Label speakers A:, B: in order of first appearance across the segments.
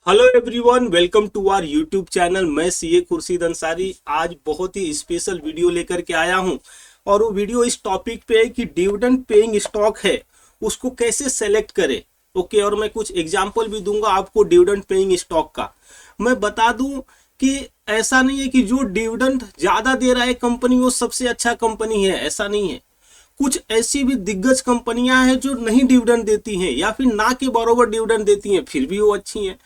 A: Hello everyone, welcome to our YouTube channel. मैं CA Khursheed Ansari आज बहुत ही स्पेशल वीडियो लेकर के आया हूं और वो वीडियो इस टॉपिक पे है कि डिविडेंड पेइंग स्टॉक है उसको कैसे सेलेक्ट करें। ओके, और मैं कुछ एग्जांपल भी दूंगा आपको डिविडेंड पेइंग स्टॉक का। मैं बता दूं कि ऐसा नहीं है कि जो डिविडेंड ज्यादा दे रहा है कंपनी वो सबसे अच्छा कंपनी है, ऐसा नहीं है। कुछ ऐसी भी दिग्गज कंपनियां हैं जो नहीं डिविडेंड देती हैं या फिर ना के बराबर डिविडेंड देती हैं, फिर भी वो अच्छी हैं।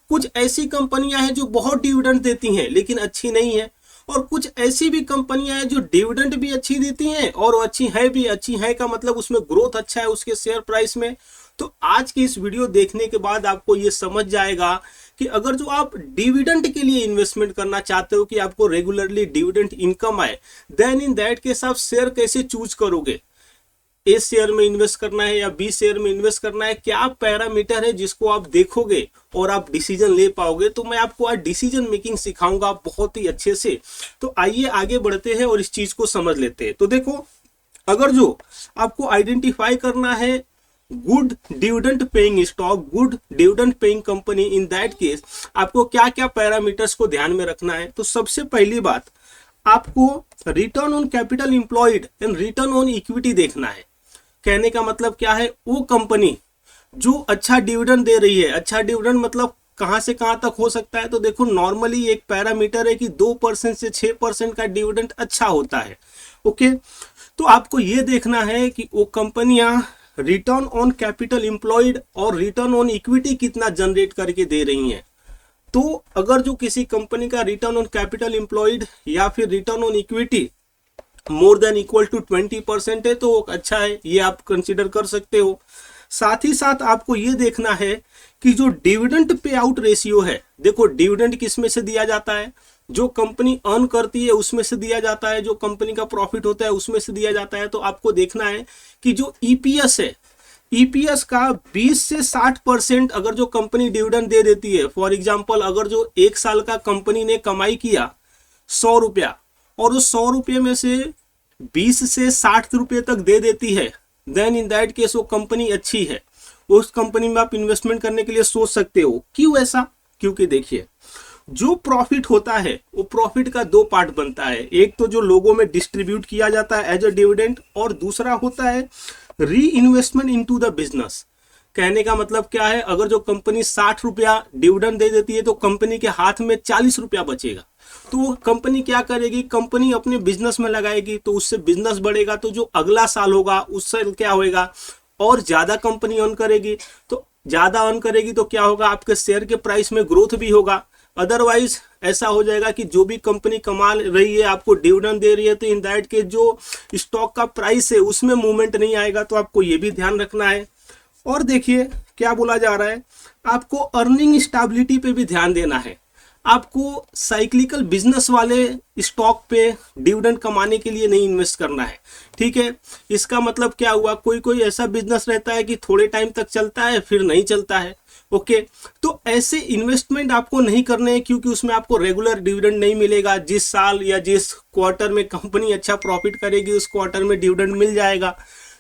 A: कुछ ऐसी कंपनियां हैं जो बहुत डिविडेंड देती हैं लेकिन अच्छी नहीं है, और कुछ ऐसी भी कंपनियां हैं जो डिविडेंड भी अच्छी देती हैं और वो अच्छी है भी। अच्छी है का मतलब उसमें ग्रोथ अच्छा है उसके शेयर प्राइस में। तो आज की इस वीडियो देखने के बाद आपको ये समझ जाएगा कि अगर जो आप डिविडेंड के लिए इन्वेस्टमेंट करना चाहते हो कि आपको रेगुलरली डिविडेंड इनकम आए, देन इन दैट केस आप शेयर कैसे चूज करोगे। ए शेयर में इन्वेस्ट करना है या बी शेयर में इन्वेस्ट करना है, क्या पैरामीटर है जिसको आप देखोगे और आप डिसीजन ले पाओगे। तो मैं आपको आज डिसीजन मेकिंग सिखाऊंगा बहुत ही अच्छे से। तो आइए आगे बढ़ते हैं और इस चीज को समझ लेते हैं। तो देखो, अगर जो आपको आइडेंटिफाई करना है good dividend paying stock, good dividend paying company, in that case आपको क्या क्या पैरामीटर्स को ध्यान में रखना है। तो सबसे पहली बात, आपको return on capital employed and return on equity देखना है। कहने का मतलब क्या है, वो कंपनी जो अच्छा डिविडेंड दे रही है। अच्छा डिविडेंड मतलब कहां से कहां तक हो सकता है। तो देखो, नॉर्मली एक पैरामीटर है कि 2% से 6% का डिविडेंड अच्छा होता है। ओके, तो आपको ये देखना है कि वो कंपनियां रिटर्न ऑन कैपिटल इंप्लॉयड और रिटर्न ऑन इक्विटी कितना जनरेट करके दे रही हैं। तो अगर जो किसी कंपनी का रिटर्न ऑन कैपिटल इंप्लॉयड या फिर return on equity more than equal to 20% है तो वो अच्छा है, ये आप कंसिडर कर सकते हो। साथ ही साथ आपको ये देखना है कि जो डिविडेंड पे आउट रेशियो है, देखो डिविडेंड किस में से दिया जाता है, जो कंपनी अर्न करती है उसमें से दिया जाता है, जो कंपनी का प्रॉफिट होता है उसमें से दिया जाता है। तो आपको देखना है कि जो ईपीएस है, ईपीएस का 20 से 60% अगर जो कंपनी डिविडेंड दे देती है। फॉर एग्जांपल, अगर जो एक साल का कंपनी ने कमाई किया 100 रुपया और उस 100 रुपये में से 20 से 60 रुपये तक दे देती है, देन इन दैट केस वो कंपनी अच्छी है। उस कंपनी में आप इन्वेस्टमेंट करने के लिए सोच सकते हो। क्यों ऐसा? क्योंकि देखिए, जो प्रॉफिट होता है वो प्रॉफिट का दो पार्ट बनता है। एक तो जो लोगों में डिस्ट्रीब्यूट किया जाता है एज अ डिविडेंड, और दूसरा होता है री इन्वेस्टमेंट इनटू द बिजनेस। कहने का मतलब क्या है, अगर जो कंपनी 60 रुपया डिविडेंड दे देती है तो कंपनी के हाथ में 40 रुपया बचेगा। तो कंपनी क्या करेगी, कंपनी अपने बिजनेस में लगाएगी, तो उससे बिजनेस बढ़ेगा। तो जो अगला साल होगा उससे क्या होगा, और ज्यादा कंपनी अर्न करेगी। तो ज्यादा अर्न करेगी तो क्या होगा, आपके शेयर के प्राइस में ग्रोथ भी होगा। अदरवाइज ऐसा हो जाएगा कि जो भी कंपनी कमा रही है, आपको डिविडेंड दे रही है, तो इन दैट के जो स्टॉक का प्राइस है उसमें मूवमेंट नहीं आएगा। तो आपको ये भी ध्यान रखना है। और देखिए क्या बोला जा रहा है, आपको अर्निंग स्टेबिलिटी पे भी ध्यान देना है। आपको साइक्लिकल बिजनेस वाले स्टॉक पे डिविडेंड कमाने के लिए नहीं इन्वेस्ट करना है, ठीक है। इसका मतलब क्या हुआ, कोई कोई ऐसा बिजनेस रहता है कि थोड़े टाइम तक चलता है फिर नहीं चलता है। ओके, तो ऐसे इन्वेस्टमेंट आपको नहीं करने हैं क्योंकि उसमें आपको रेगुलर डिविडेंड नहीं मिलेगा। जिस साल या जिस क्वार्टर में कंपनी अच्छा प्रॉफिट करेगी उस क्वार्टर में डिविडेंड मिल जाएगा,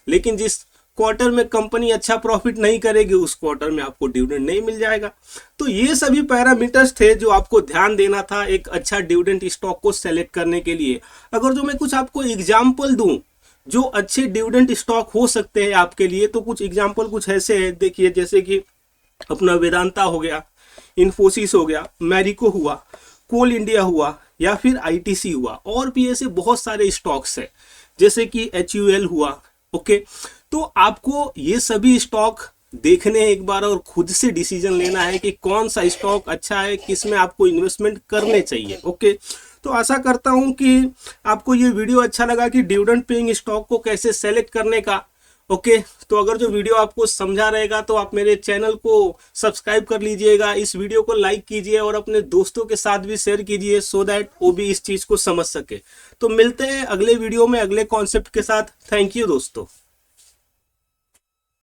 A: लेकिन जिस क्वार्टर में कंपनी अच्छा प्रॉफिट नहीं करेगी उस क्वार्टर में आपको डिविडेंड नहीं मिल जाएगा। तो ये सभी पैरामीटर्स थे जो आपको ध्यान देना था एक अच्छा डिविडेंड स्टॉक को सेलेक्ट करने के लिए। अगर जो मैं कुछ आपको एग्जांपल दूं जो अच्छे डिविडेंड स्टॉक हो सकते हैं आपके लिए, तो कुछ एग्जांपल कुछ ऐसे हैं। देखिए, जैसे कि अपना वेदांता हो गया, इन्फोसिस हो गया, मैरिको हुआ, कोल इंडिया हुआ, या फिर आईटीसी हुआ, और भी ऐसे बहुत सारे स्टॉक्स हैं जैसे कि एचयूएल हुआ। ओके, तो आपको ये सभी स्टॉक देखने एक बार और खुद से डिसीजन लेना है कि कौन सा स्टॉक अच्छा है, किस में आपको इन्वेस्टमेंट करने चाहिए। ओके, तो आशा करता हूं कि आपको ये वीडियो अच्छा लगा कि डिविडेंड पेइंग स्टॉक को कैसे सेलेक्ट करने का। ओके, तो अगर जो वीडियो आपको समझा रहेगा तो आप मेरे चैनल को सब्सक्राइब कर लीजिएगा, इस वीडियो को लाइक कीजिए और अपने दोस्तों के साथ भी शेयर कीजिए सो दैट वो भी इस चीज को समझ सके। तो मिलते हैं अगले वीडियो में अगले कॉन्सेप्ट के साथ। थैंक यू दोस्तों।